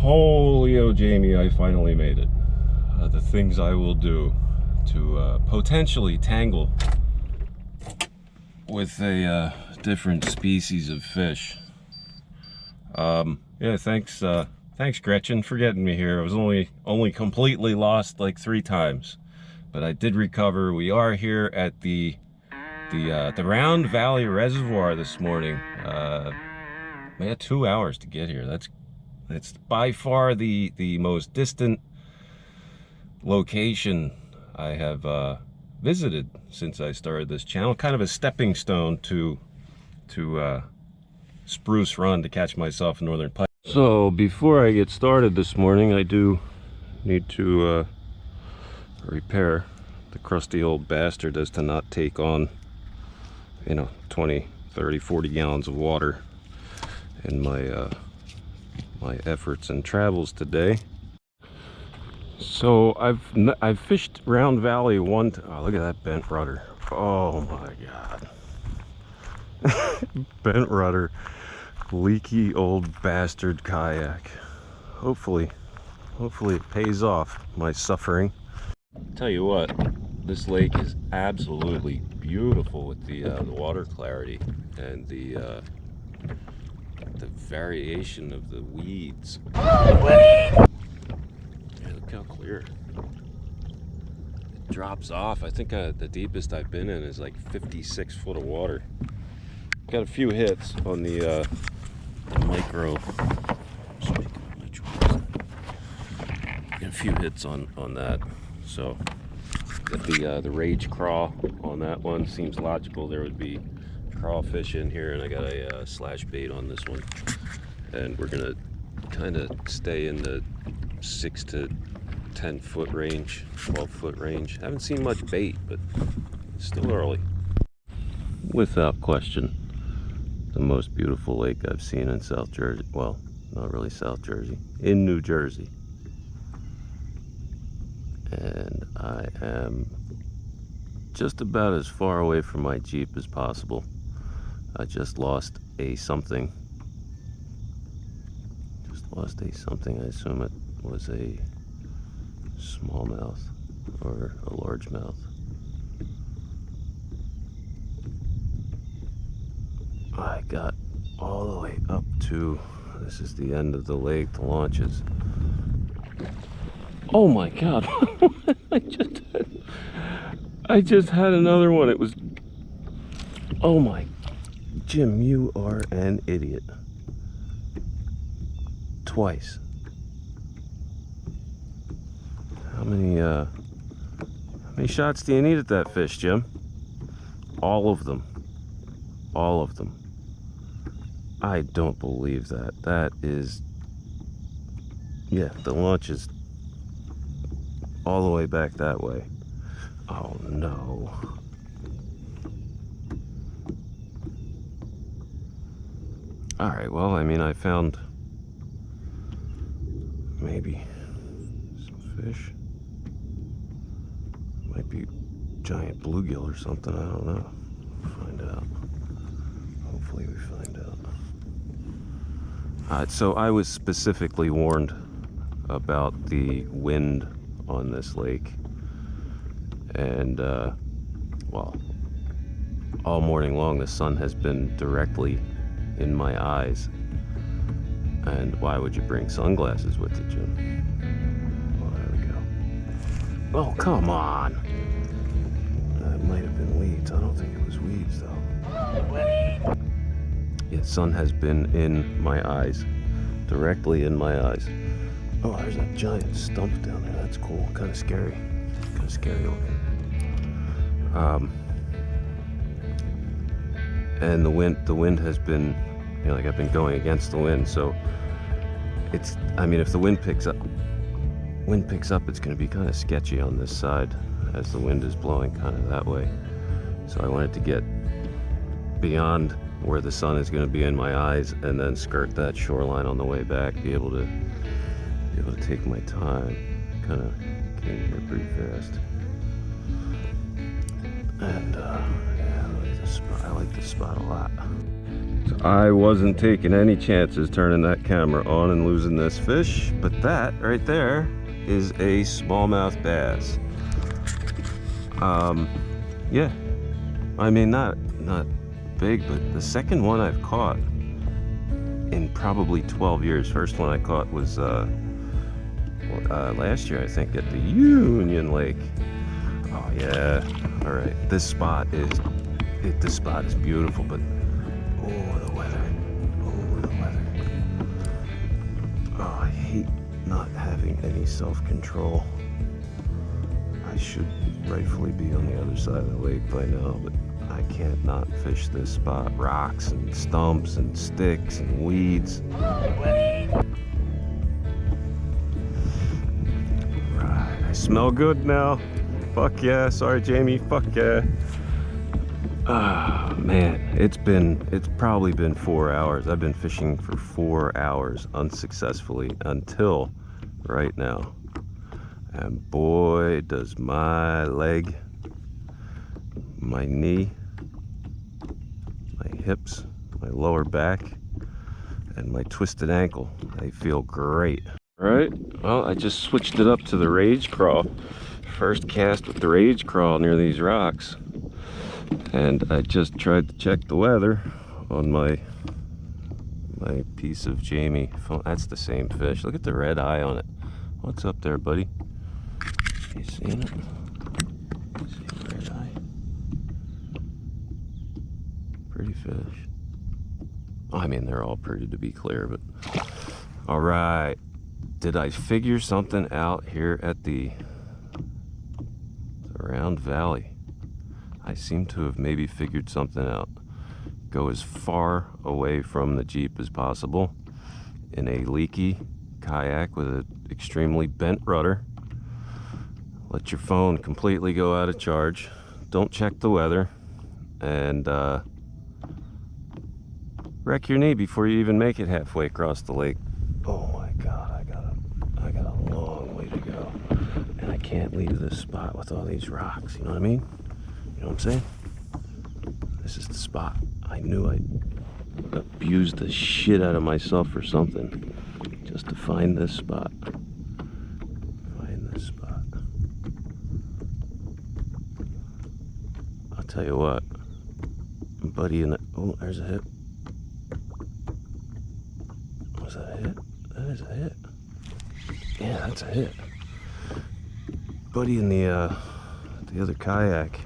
Holy oh Jamie, I finally made it. The things I will do to potentially tangle with a different species of fish. Yeah, thanks Gretchen for getting me here. I was only completely lost like 3 times, but I did recover. We are here at the Round Valley Reservoir this morning. We had 2 hours to get here. That's by far the most distant location I have visited since I started this channel. Kind of a stepping stone to Spruce Run to catch myself a northern pike. So before I get started this morning, I do need to repair the crusty old bastard as to not take on, 20, 30, 40 gallons of water in my my efforts and travels today. So I've fished Round Valley one time. Oh, look at that bent rudder. Oh my god. Bent rudder, leaky old bastard kayak. Hopefully it pays off my suffering. Tell you what, this lake is absolutely beautiful with the water clarity and the variation of the weeds. Yeah, look how clear it drops off. I think the deepest I've been in is like 56 foot of water. Got a few hits on the micro. Got a few hits on that. So got the rage craw on that one. Seems logical there would be crawfish in here, and I got a slash bait on this one, and we're gonna kind of stay in the 6 to 10 foot range, 12 foot range. Haven't seen much bait, but it's still early. Without question, the most beautiful lake I've seen in South Jersey. Well, not really South Jersey, in New Jersey. And I am just about as far away from my Jeep as possible. I just lost a something. I assume it was a smallmouth or a largemouth. I got all the way up to, this is the end of the lake, the launches. Oh my god. I just had another one. It was, oh my, Jim, you are an idiot. Twice. How many shots do you need at that fish, Jim? All of them. All of them. I don't believe that. That is, yeah, the launch is all the way back that way. Oh no. Alright, well, I mean, I found maybe some fish. Might be giant bluegill or something, I don't know. We'll find out. Hopefully we find out. So I was specifically warned about the wind on this lake. And, well, all morning long the sun has been directly in my eyes. And why would you bring sunglasses with you, Jim? Oh, there we go. Oh, come on! That might have been weeds. I don't think it was weeds, though. Yeah, sun has been in my eyes. Directly in my eyes. Oh, there's that giant stump down there. That's cool. Kind of scary. Kind of scary looking. And the wind has been, like I've been going against the wind, so it's, I mean, if the wind picks up, it's going to be kind of sketchy on this side as the wind is blowing kind of that way. So I wanted to get beyond where the sun is going to be in my eyes and then skirt that shoreline on the way back, be able to take my time. Kind of came here pretty fast. And yeah, I like this spot a lot. So I wasn't taking any chances turning that camera on and losing this fish, but that right there is a smallmouth bass. Yeah, I mean, not big, but the second one I've caught in probably 12 years. First one I caught was last year, I think, at the Union Lake. Oh yeah, all right. This spot is beautiful, but oh, the weather. Oh, the weather. Oh, I hate not having any self-control. I should rightfully be on the other side of the lake by now, but I can't not fish this spot. Rocks and stumps and sticks and weeds. Right, I smell good now. Fuck yeah. Sorry, Jamie. Fuck yeah. Ah, man, it's probably been 4 hours. I've been fishing for 4 hours unsuccessfully until right now. And boy, does my leg, my knee, my hips, my lower back, and my twisted ankle, they feel great. All right, well, I just switched it up to the rage crawl. First cast with the rage crawl near these rocks. And I just tried to check the weather on my piece of Jamie phone. That's the same fish. Look at the red eye on it. What's up there, buddy? You seen it? See the red eye? Pretty fish. I mean, they're all pretty, to be clear, but all right. Did I figure something out here at the Round Valley? I seem to have maybe figured something out. Go as far away from the Jeep as possible in a leaky kayak with an extremely bent rudder. Let your phone completely go out of charge. Don't check the weather, and wreck your knee before you even make it halfway across the lake. Oh my God, I got a long way to go, and I can't leave this spot with all these rocks. You know what I mean? You know what I'm saying? This is the spot. I knew I'd abuse the shit out of myself for something just to find this spot. Find this spot. I'll tell you what, buddy, in the, oh, there's a hit. Was that a hit? That is a hit. Yeah, that's a hit. Buddy in the other kayak,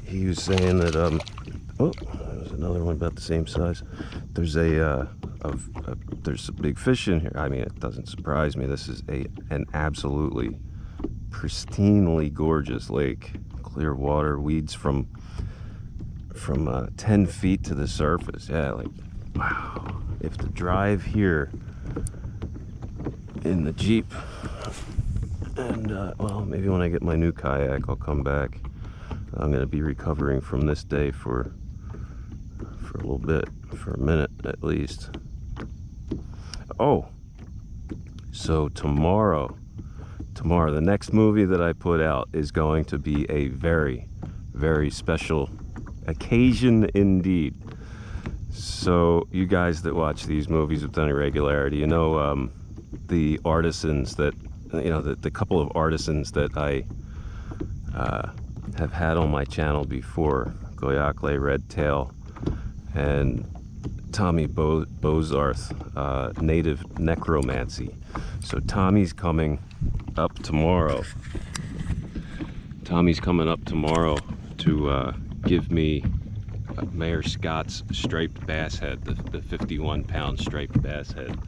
he was saying that oh, there's another one about the same size. There's there's some big fish in here. I mean, it doesn't surprise me. This is an absolutely pristinely gorgeous lake. Clear water, weeds from 10 feet to the surface. Yeah, like, wow. If the drive here in the Jeep, and well, maybe when I get my new kayak, I'll come back. I'm going to be recovering from this day for a little bit, for a minute at least. Oh, so tomorrow, the next movie that I put out is going to be a very, very special occasion indeed. So you guys that watch these movies with any regularity, you know, the artisans that, you know, the couple of artisans that I have had on my channel before, Goyakle Redtail and Tommy Bozarth, Native Necromancy. So Tommy's coming up tomorrow. Tommy's coming up tomorrow to give me Mayor Scott's striped bass head, the 51-pound striped bass head.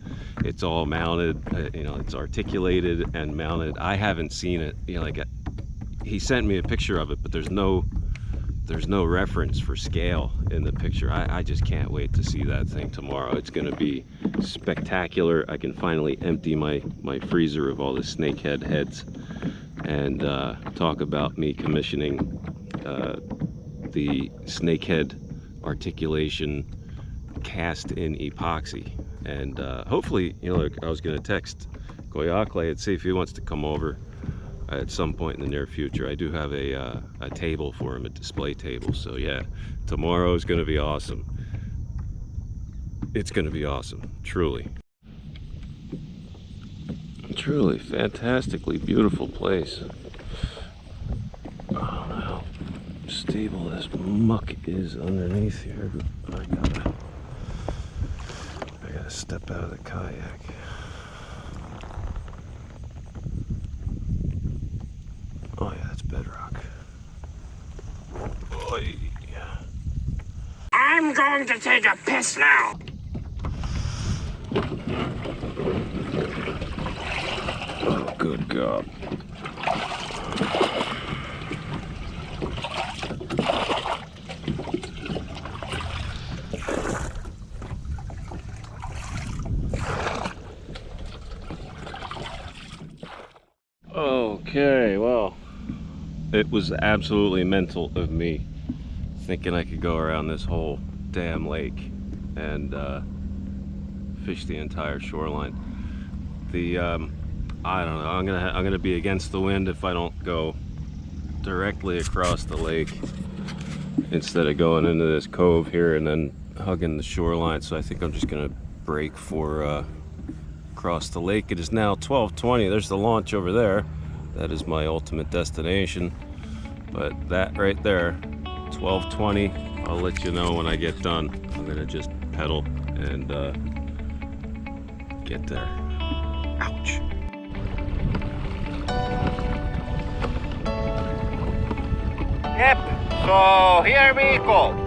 It's all mounted, you know, it's articulated and mounted. I haven't seen it, you know, like he sent me a picture of it, but there's no reference for scale in the picture. I just can't wait to see that thing tomorrow. It's gonna be spectacular. I can finally empty my freezer of all the snakehead heads and talk about me commissioning the snakehead articulation cast in epoxy. And hopefully, you know, like I was gonna text Goyakle and see if he wants to come over at some point in the near future. I do have a table for him, a display table. So yeah, tomorrow is going to be awesome. it's going to be awesome. Truly. Truly fantastically beautiful place. I don't know how stable this muck is underneath here. I gotta step out of the kayak. Oh yeah, that's bedrock. Oy. I'm going to take a piss now. Oh, good God. Okay, well, it was absolutely mental of me thinking I could go around this whole damn lake and fish the entire shoreline. I don't know, I'm gonna be against the wind if I don't go directly across the lake instead of going into this cove here and then hugging the shoreline. So I think I'm just gonna break for across the lake. It is now 12:20. There's the launch over there. That is my ultimate destination. But that right there, 12:20. I'll let you know when I get done. I'm gonna just pedal and get there. Ouch. Yep, so here we go.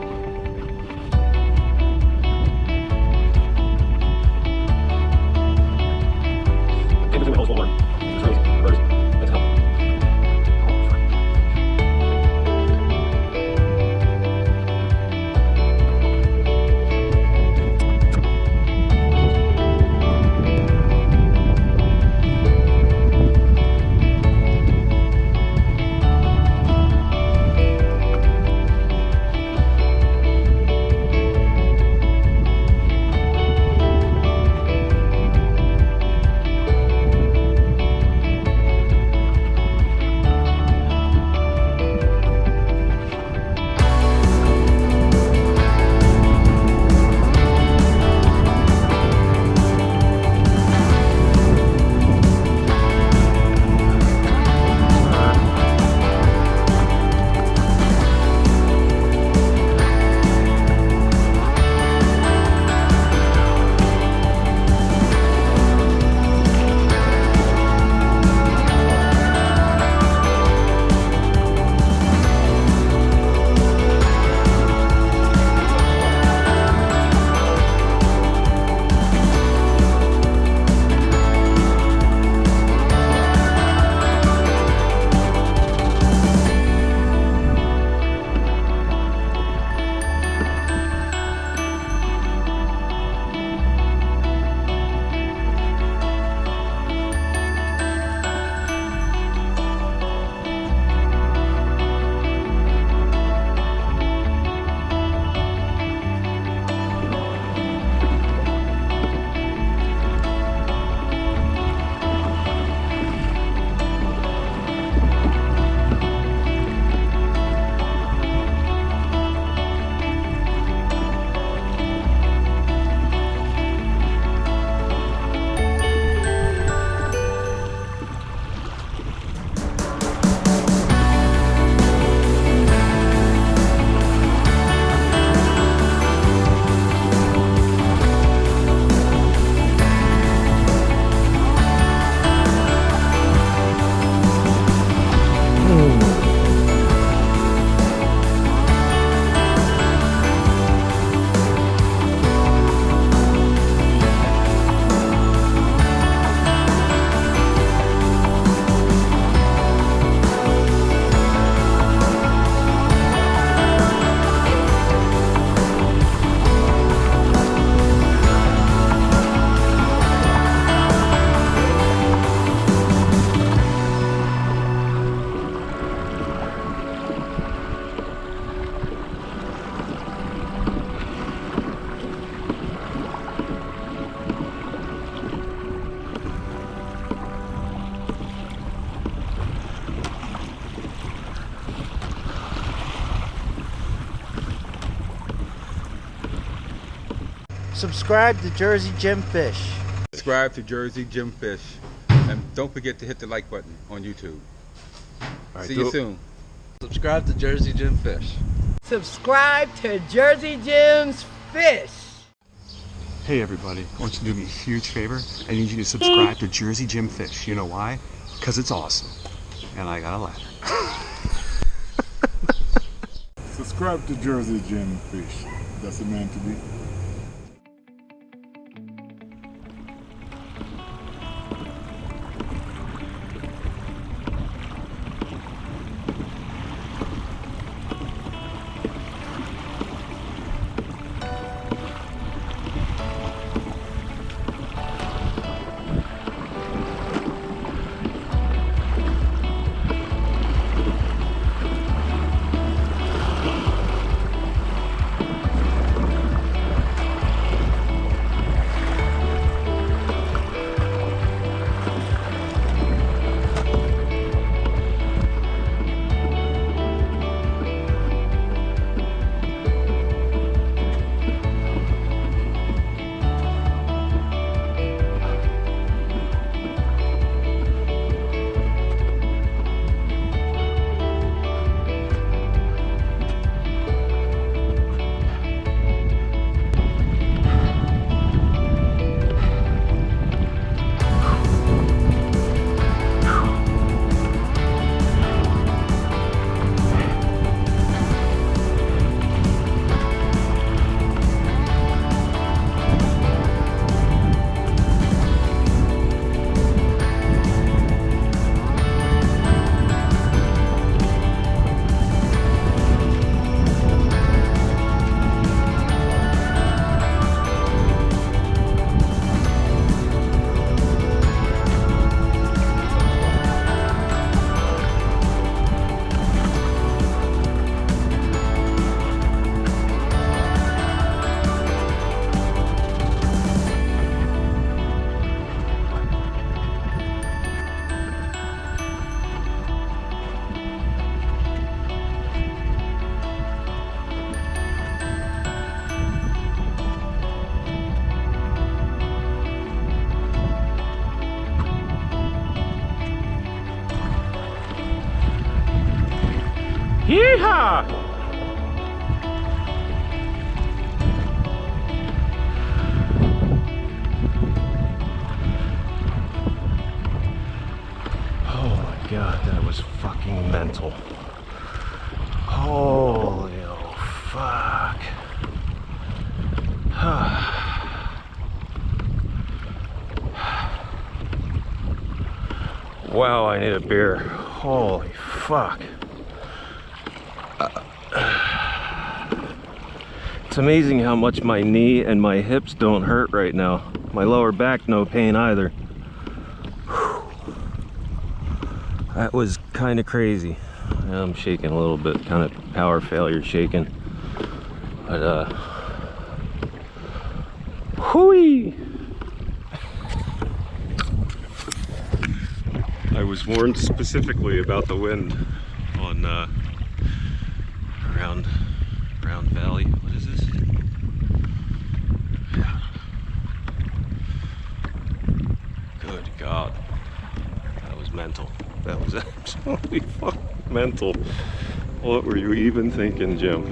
Subscribe to Jersey Jim Fish. Subscribe to Jersey Jim Fish. And don't forget to hit the like button on YouTube. See you soon. Subscribe to Jersey Jim Fish. Subscribe to Jersey Jim's Fish. Hey everybody, I want you to do me a huge favor. I need you to subscribe to Jersey Jim Fish. You know why? Because it's awesome. And I got a ladder. Subscribe to Jersey Jim Fish. That's the man to be. Yeehaw! Oh my god, that was fucking mental. Holy oh fuck. Wow, I need a beer. Holy fuck. It's amazing how much my knee and my hips don't hurt right now. My lower back, no pain either. Whew. That was kind of crazy. I'm shaking a little bit, kind of power failure shaking. But whooey! I was warned specifically about the wind on around Valley. What is this? Yeah. Good God. That was mental. That was absolutely fucking mental. What were you even thinking, Jim?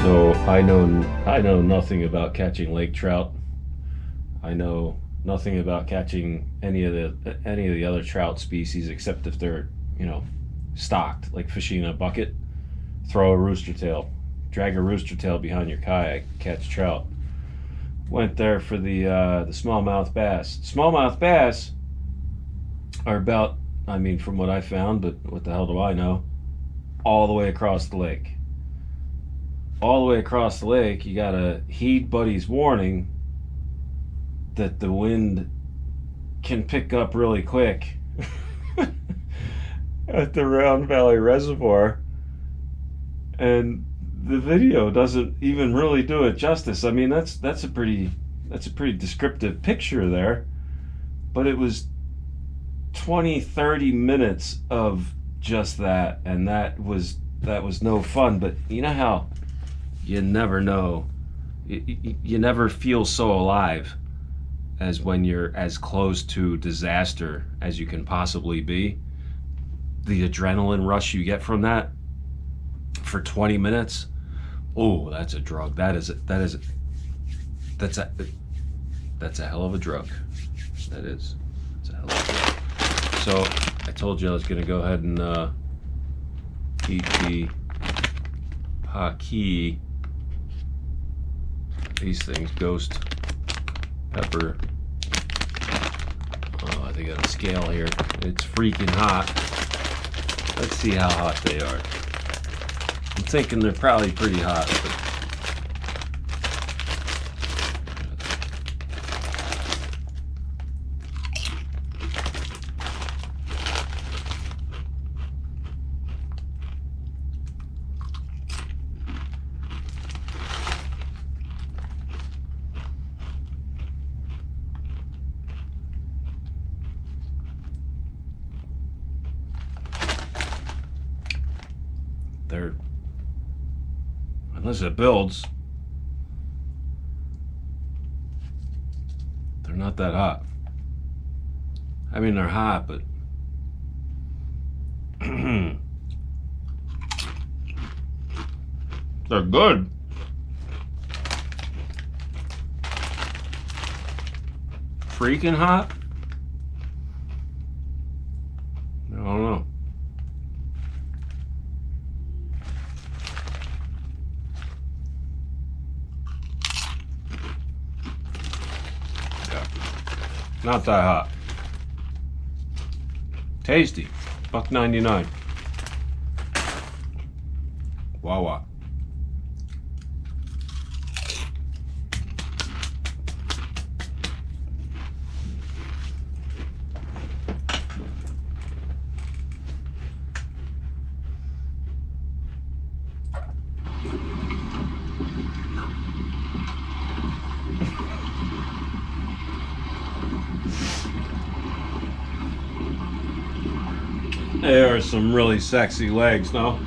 So I know nothing about catching lake trout. I know nothing about catching any of the other trout species except if they're, you know, stocked, like fishing in a bucket. Throw a rooster tail, drag a rooster tail behind your kayak, catch trout. went there for the smallmouth bass. Smallmouth bass are about, I mean, from what I found, but what the hell do I know, all the way across the lake. All the way across the lake, you gotta heed Buddy's warning that the wind can pick up really quick at the Round Valley Reservoir, and the video doesn't even really do it justice. I mean, that's a pretty descriptive picture there, but it was 20-30 minutes of just that, and that was no fun. But you know how you never know, you never feel so alive as when you're as close to disaster as you can possibly be. The adrenaline rush you get from that for 20 minutes, oh, that's a drug. That's a hell of a drug. That is. It's a hell of a drug. So I told you I was gonna go ahead and eat the Paki. These things, ghost pepper. Oh, they got a scale here. It's freaking hot. Let's see how hot they are. I'm thinking they're probably pretty hot. They're, unless it builds, they're not that hot. I mean, they're hot, but they're good. Freaking hot? I don't know. Not that hot. Tasty. $1.99. Wawa. There are some really sexy legs. Now,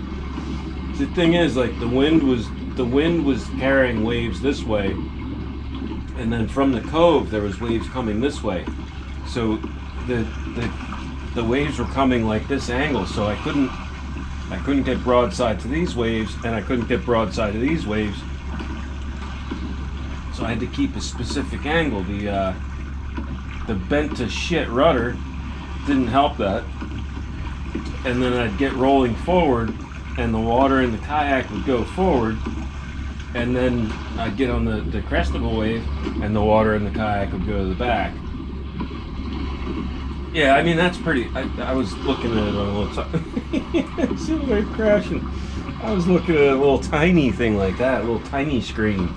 the thing is, like, the wind was carrying waves this way, and then from the cove there was waves coming this way. So the waves were coming like this angle, so I couldn't get broadside to these waves, and I couldn't get broadside to these waves. So I had to keep a specific angle. The bent to shit rudder didn't help that. And then I'd get rolling forward, and the water in the kayak would go forward, and then I'd get on the crest of a wave, and the water in the kayak would go to the back. Yeah, I mean, that's pretty. I was looking at it on a little see the wave crashing. I was looking at a little tiny thing like that, a little tiny screen.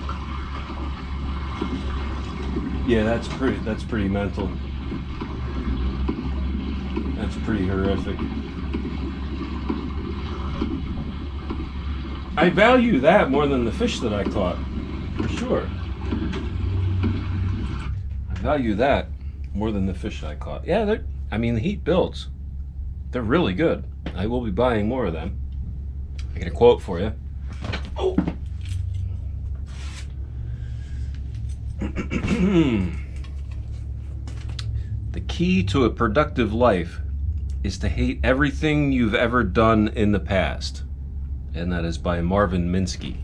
Yeah, that's pretty mental. That's pretty horrific. I value that more than the fish that I caught, for sure. I value that more than the fish I caught. Yeah, I mean, the heat builds. They're really good. I will be buying more of them. I got a quote for you. Oh. The key to a productive life is to hate everything you've ever done in the past. And that is by Marvin Minsky.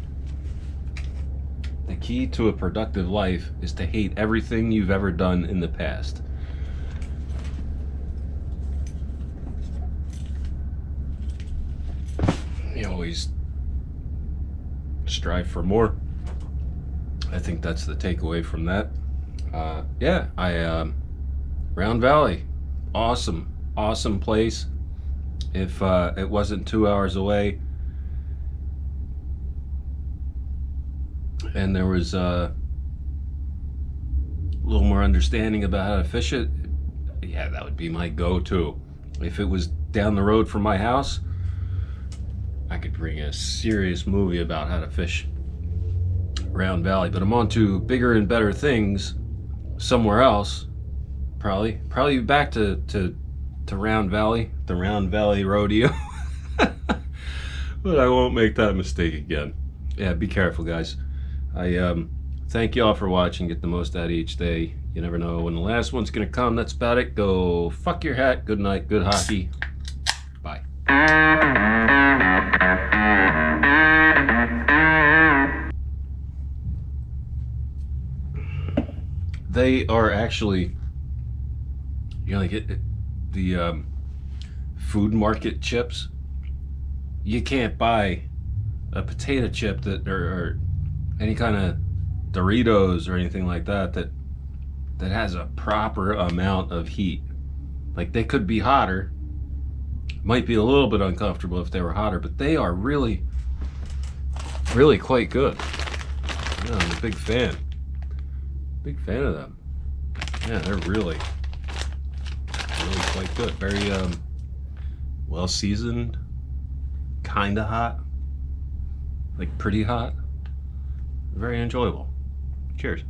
The key to a productive life is to hate everything you've ever done in the past. You always strive for more. I think that's the takeaway from that. Yeah, Round Valley, awesome place. If it wasn't 2 hours away and there was a little more understanding about how to fish it, yeah, that would be my go-to. If it was down the road from my house, I could bring a serious movie about how to fish Round Valley. But I'm on to bigger and better things somewhere else. Probably back to Round Valley, the Round Valley Rodeo. But I won't make that mistake again. Yeah, be careful, guys. I thank y'all for watching. Get the most out of each day. You never know when the last one's gonna come. That's about it. Go fuck your hat. Good night. Good hockey. Bye. They are actually, you know, like the food market chips. You can't buy a potato chip that or any kind of Doritos or anything like that has a proper amount of heat. Like, they could be hotter, might be a little bit uncomfortable if they were hotter, but they are really quite good. Yeah, I'm a big fan of them. Yeah, they're really quite good. Very well seasoned, kind of hot, like pretty hot. Very enjoyable. Cheers.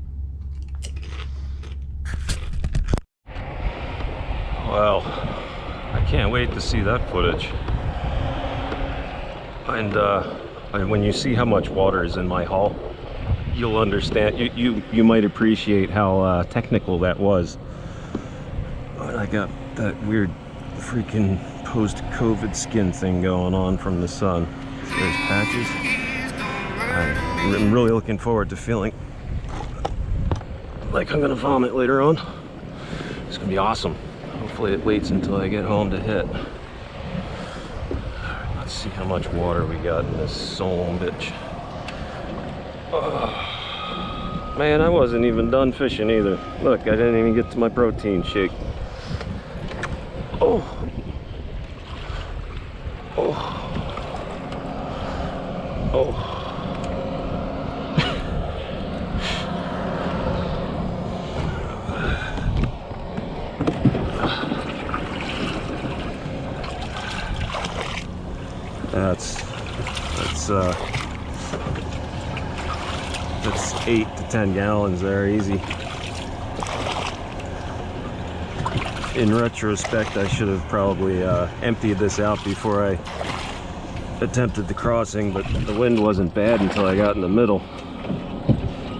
Well, I can't wait to see that footage. And when you see how much water is in my hull, you'll understand. You might appreciate how technical that was. But I got that weird freaking post-COVID skin thing going on from the sun. There's patches. I'm really looking forward to feeling like I'm gonna vomit later on. It's gonna be awesome. Hopefully it waits until I get home to hit. Let's see how much water we got in this son bitch. Oh, man, I wasn't even done fishing either. Look, I didn't even get to my protein shake. Oh. That's 8 to 10 gallons there, easy. In retrospect, I should have probably emptied this out before I attempted the crossing, but the wind wasn't bad until I got in the middle.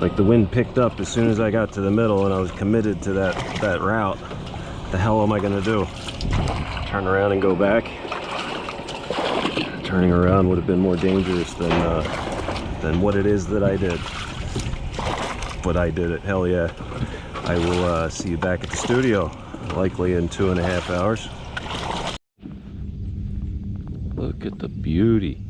Like, the wind picked up as soon as I got to the middle and I was committed to that route. The hell am I gonna do? Turn around and go back? Turning around would have been more dangerous than what it is that I did. But I did it, hell yeah. I will see you back at the studio, likely in 2.5 hours. Look at the beauty.